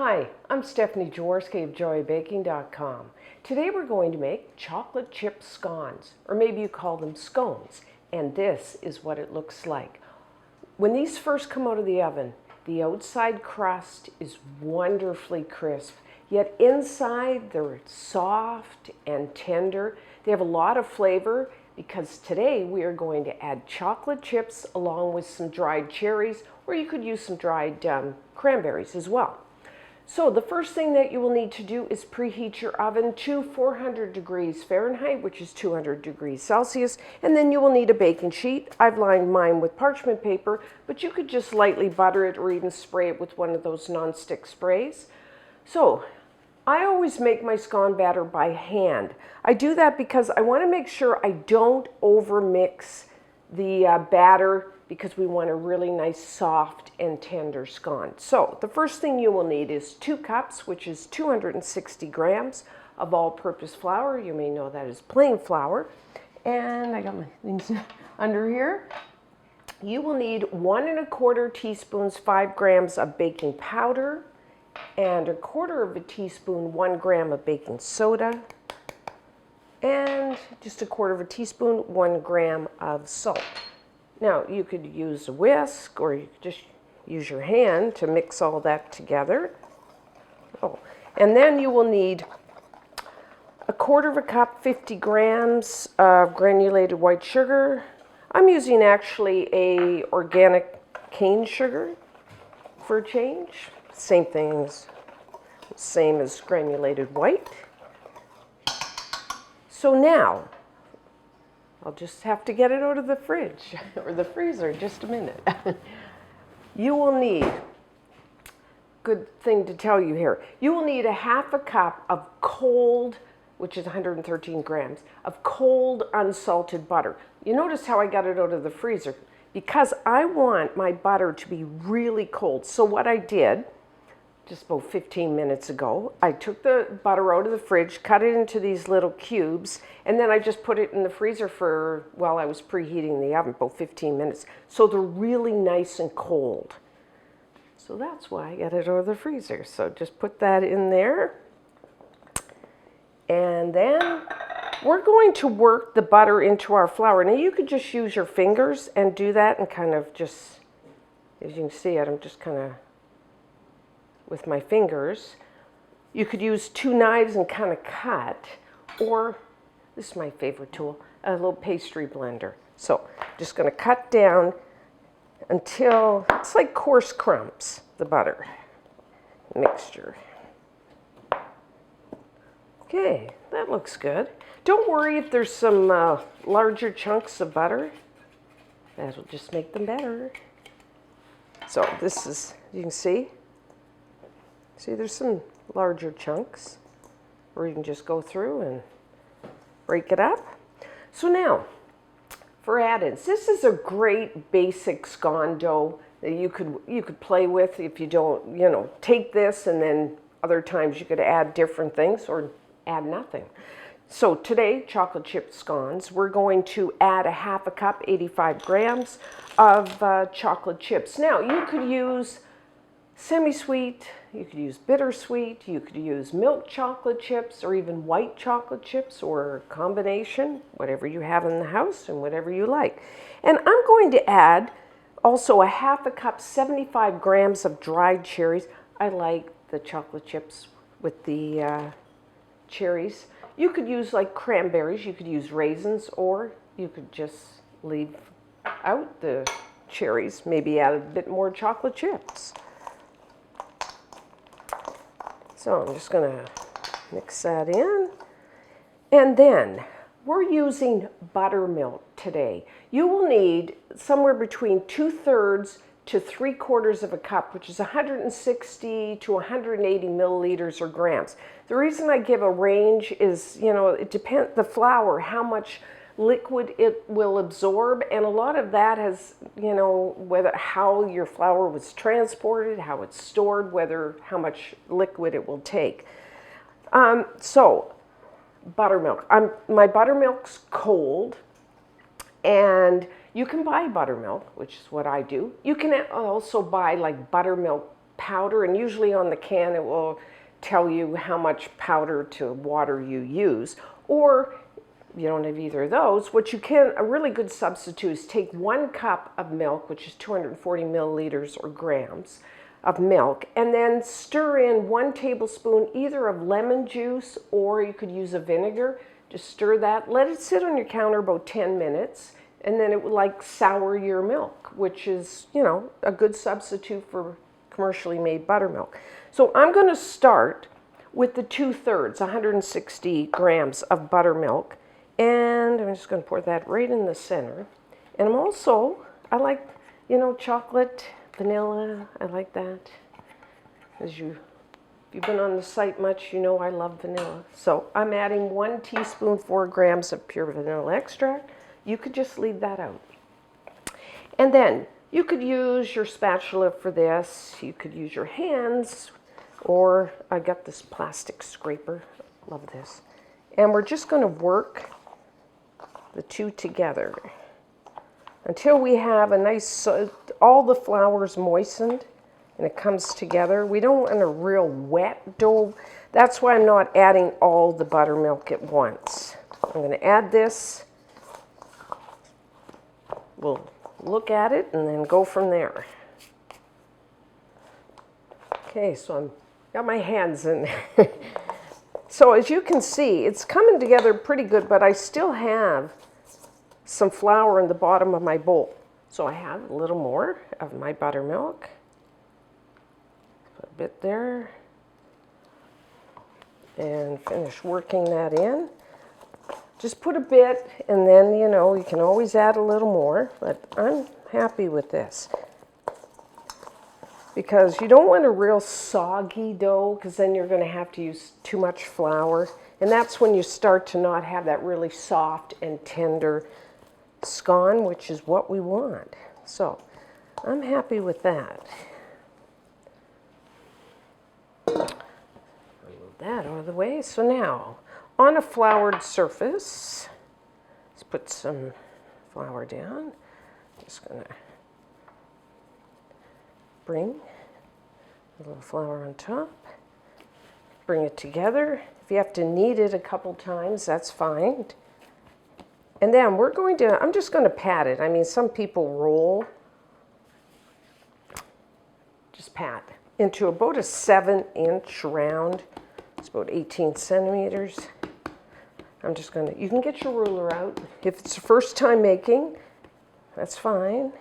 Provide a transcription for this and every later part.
Hi, I'm Stephanie Jaworski of joybaking.com. Today we're going to make chocolate chip scones, or maybe you call them scones, and this is what it looks like. When these first come out of the oven, the outside crust is wonderfully crisp, yet inside they're soft and tender. They have a lot of flavor because today we are going to add chocolate chips along with some dried cherries, or you could use some dried cranberries as well. So the first thing that you will need to do is preheat your oven to 400 degrees Fahrenheit, which is 200 degrees Celsius, and then you will need a baking sheet. I've lined mine with parchment paper, but you could just lightly butter it or even spray it with one of those non-stick sprays. So I always make my scone batter by hand. I do that because I want to make sure I don't overmix the batter, because we want a really nice soft and tender scone. So the first thing you will need is 2 cups, which is 260 grams of all-purpose flour. You may know that as plain flour. And I got my things under here. You will need 1 1/4 teaspoons, 5 grams of baking powder, and 1/4 teaspoon, 1 gram of baking soda, and just 1/4 teaspoon, 1 gram of salt. Now, you could use a whisk, or you could just use your hand to mix all that together. Oh, and then you will need 1/4 cup, 50 grams of granulated white sugar. I'm using actually a organic cane sugar for a change. Same as granulated white. So now, I'll just have to get it out of the fridge or the freezer just a minute. You will need, good thing to tell you here, you will need 1/2 cup of cold, which is 113 grams, of cold unsalted butter. You notice how I got it out of the freezer? Because I want my butter to be really cold. So what I did, just about 15 minutes ago, I took the butter out of the fridge, cut it into these little cubes, and then I just put it in the freezer for, while I was preheating the oven, about 15 minutes. So they're really nice and cold. So that's why I got it out of the freezer. So just put that in there. And then we're going to work the butter into our flour. Now you could just use your fingers and do that, and kind of just, as you can see it, I'm just kind of with my fingers. You could use 2 knives and kind of cut, or this is my favorite tool, a little pastry blender. So just going to cut down until it's like coarse crumbs, the butter mixture. Okay, that looks good. Don't worry if there's some larger chunks of butter. That'll just make them better. So this is, you can see there's some larger chunks, or you can just go through and break it up. So now, for add-ins, this is a great basic scone dough that you could play with if you don't, take this, and then other times you could add different things or add nothing. So today, chocolate chip scones, we're going to add 1/2 cup, 85 grams of chocolate chips. Now, you could use semi-sweet, you could use bittersweet, you could use milk chocolate chips, or even white chocolate chips, or a combination, whatever you have in the house and whatever you like. And I'm going to add also 1/2 cup, 75 grams of dried cherries. I like the chocolate chips with the cherries. You could use like cranberries, you could use raisins, or you could just leave out the cherries, maybe add a bit more chocolate chips. So I'm just going to mix that in. And then we're using buttermilk today. You will need somewhere between 2/3 to 3/4 cup, which is 160 to 180 milliliters or grams. The reason I give a range is, it depends, the flour, how much liquid it will absorb, and a lot of that has, how your flour was transported, how it's stored, how much liquid it will take. So buttermilk, my buttermilk's cold, and you can buy buttermilk, which is what I do. You can also buy like buttermilk powder, and usually on the can it will tell you how much powder to water you use. Or you don't have either of those, what you can, a really good substitute is take 1 cup of milk, which is 240 milliliters or grams of milk, and then stir in 1 tablespoon either of lemon juice, or you could use a vinegar. Just stir that, let it sit on your counter about 10 minutes, and then it will like sour your milk, which is, you know, a good substitute for commercially made buttermilk. So I'm going to start with the 2/3, 160 grams of buttermilk, and I'm just going to pour that right in the center. And I'm also, I like, you know, chocolate, vanilla, I like that. If you've been on the site much, you know I love vanilla. So I'm adding 1 teaspoon, 4 grams of pure vanilla extract. You could just leave that out. And then you could use your spatula for this. You could use your hands, or I got this plastic scraper. Love this. And we're just going to work the two together until we have a nice, all the flour's moistened and it comes together. We don't want a real wet dough. That's why I'm not adding all the buttermilk at once. I'm going to add this. We'll look at it and then go from there. Okay, so I'm got my hands in there. So as you can see, it's coming together pretty good, but I still have some flour in the bottom of my bowl. So I have a little more of my buttermilk. Put a bit there. And finish working that in. Just put a bit, and then, you know, you can always add a little more, but I'm happy with this. Because you don't want a real soggy dough, because then you're going to have to use too much flour. And that's when you start to not have that really soft and tender scone, which is what we want. So I'm happy with that. Move that out of the way. So now, on a floured surface, let's put some flour down. Just going to bring a little flour on top, bring it together. If you have to knead it a couple times, that's fine. And then we're going to, I'm just going to pat it. I mean, some people roll, just pat into about a 7-inch round. It's about 18 centimeters. I'm just going to, you can get your ruler out. If it's the first time making, that's fine.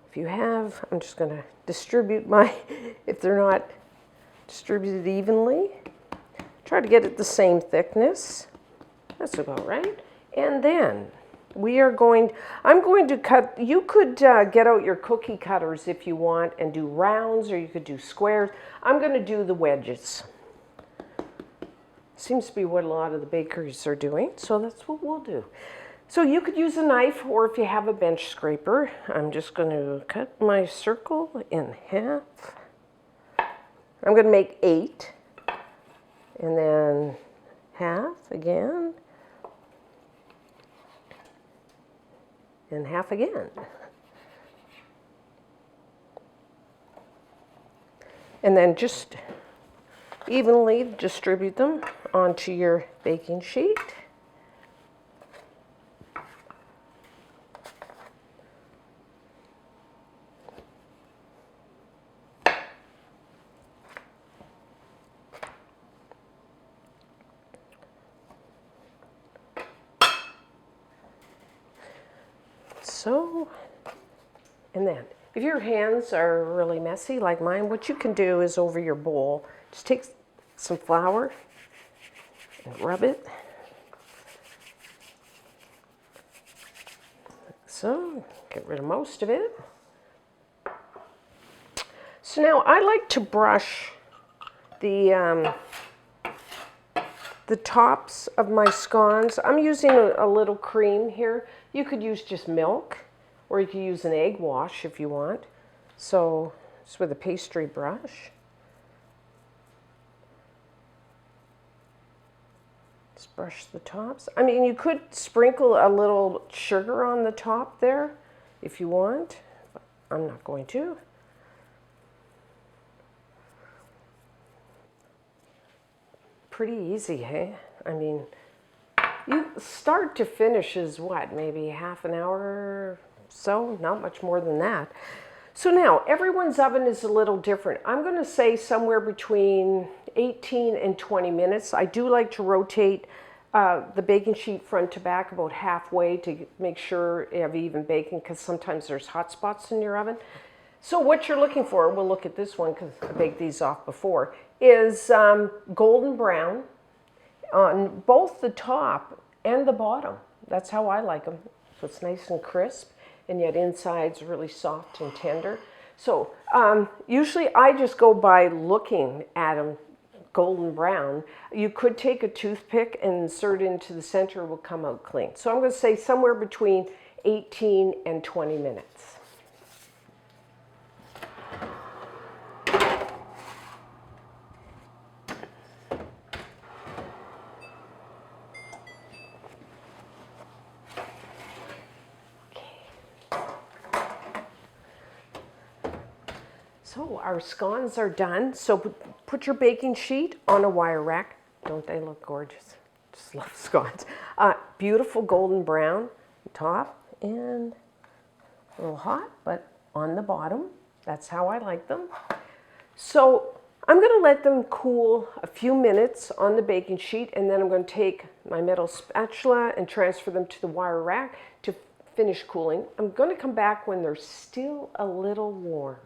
If you have, I'm just going to distribute my, if they're not distributed evenly, try to get it the same thickness. That's about right. And then we are going, I'm going to cut, you could get out your cookie cutters if you want and do rounds, or you could do squares. I'm going to do the wedges. Seems to be what a lot of the bakeries are doing, so that's what we'll do. So you could use a knife, or if you have a bench scraper, I'm just going to cut my circle in half. I'm going to make 8, and then half again, and half again. And then just evenly distribute them onto your baking sheet. So, and then if your hands are really messy like mine, what you can do is over your bowl, just take some flour and rub it. Like so, get rid of most of it. So now I like to brush the tops of my scones. I'm using a little cream here. You could use just milk, or you could use an egg wash if you want. So just with a pastry brush. Just brush the tops. I mean, you could sprinkle a little sugar on the top there if you want, but I'm not going to. pretty easy, hey? I mean, you start to finish is what, maybe half an hour or so, not much more than that. So now, everyone's oven is a little different. I'm going to say somewhere between 18 and 20 minutes. I do like to rotate the baking sheet front to back about halfway to make sure you have even baking, because sometimes there's hot spots in your oven. So what you're looking for, we'll look at this one because I baked these off before, is golden brown on both the top and the bottom. That's how I like them. So it's nice and crisp, and yet inside's really soft and tender. So usually I just go by looking at them golden brown. You could take a toothpick and insert it into the center, it will come out clean. So I'm going to say somewhere between 18 and 20 minutes. So our scones are done. So put your baking sheet on a wire rack. Don't they look gorgeous? Just love scones. Beautiful golden brown top and a little hot, but on the bottom. That's how I like them. So I'm going to let them cool a few minutes on the baking sheet, and then I'm going to take my metal spatula and transfer them to the wire rack to finish cooling. I'm going to come back when they're still a little warm.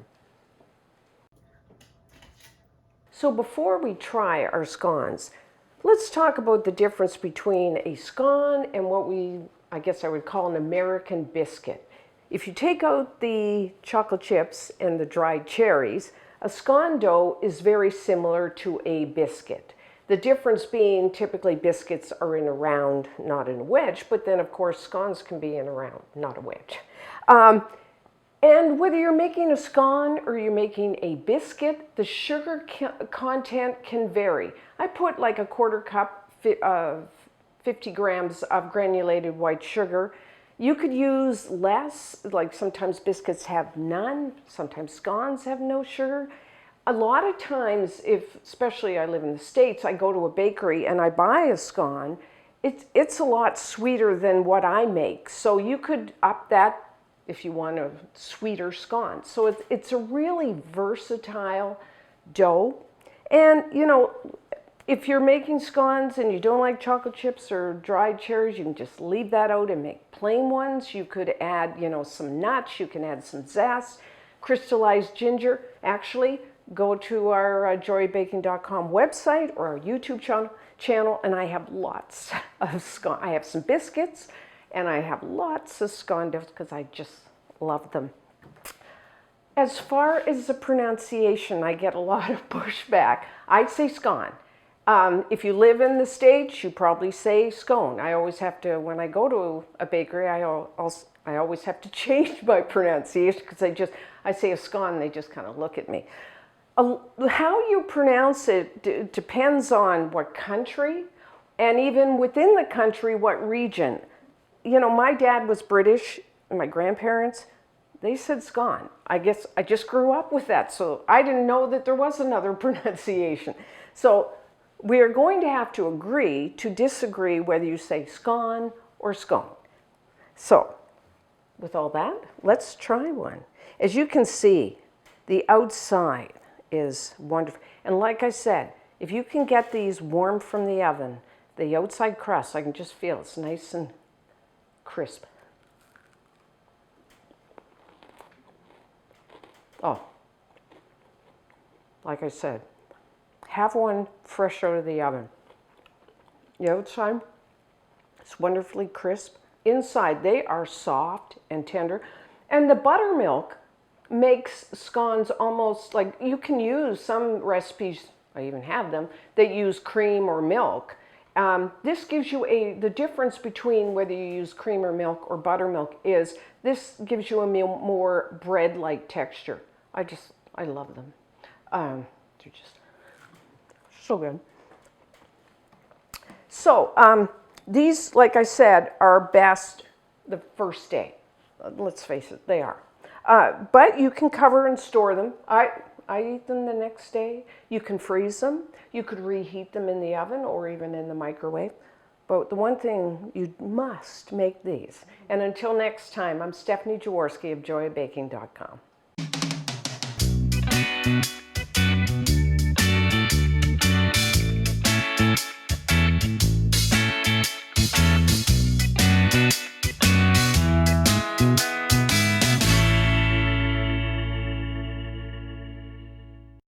So before we try our scones, let's talk about the difference between a scone and what I guess I would call an American biscuit. If you take out the chocolate chips and the dried cherries, a scone dough is very similar to a biscuit. The difference being typically biscuits are in a round, not in a wedge, but then of course scones can be in a round, not a wedge. And whether you're making a scone or you're making a biscuit, the sugar content can vary. I put like a quarter cup of 50 grams of granulated white sugar. You could use less, like sometimes biscuits have none, sometimes scones have no sugar. A lot of times, especially I live in the States, I go to a bakery and I buy a scone, it's a lot sweeter than what I make. So you could up that if you want a sweeter scone. So it's a really versatile dough. And you know, if you're making scones and you don't like chocolate chips or dried cherries, you can just leave that out and make plain ones. You could add, you know, some nuts, you can add some zest, crystallized ginger. Actually, go to our joybaking.com website or our YouTube channel, and I have lots of scones. I have some biscuits, and I have lots of scone doughs because I just love them. As far as the pronunciation, I get a lot of pushback. I say scone. If you live in the States, you probably say scone. I always have to, when I go to a bakery, I always have to change my pronunciation because I say a scone, and they just kind of look at me. How you pronounce it depends on what country, and even within the country, what region. You know, my dad was British, and my grandparents, they said scone. I guess I just grew up with that, so I didn't know that there was another pronunciation. So we are going to have to agree to disagree whether you say scone or scone. So with all that, let's try one. As you can see, the outside is wonderful. And like I said, if you can get these warm from the oven, the outside crust, I can just feel it's nice and crisp. Oh, like I said, have one fresh out of the oven. The outside, it's wonderfully crisp. Inside, they are soft and tender. And the buttermilk makes scones almost like, you can use some recipes, I even have them, that use cream or milk. This gives you the difference between whether you use cream or milk or buttermilk is this gives you a more bread-like texture. I love them. They're just so good. So these, like I said, are best the first day. Let's face it, they are. But you can cover and store them. I I eat them the next day. You can freeze them. You could reheat them in the oven or even in the microwave. But the one thing, you must make these. And until next time, I'm Stephanie Jaworski of joyofbaking.com.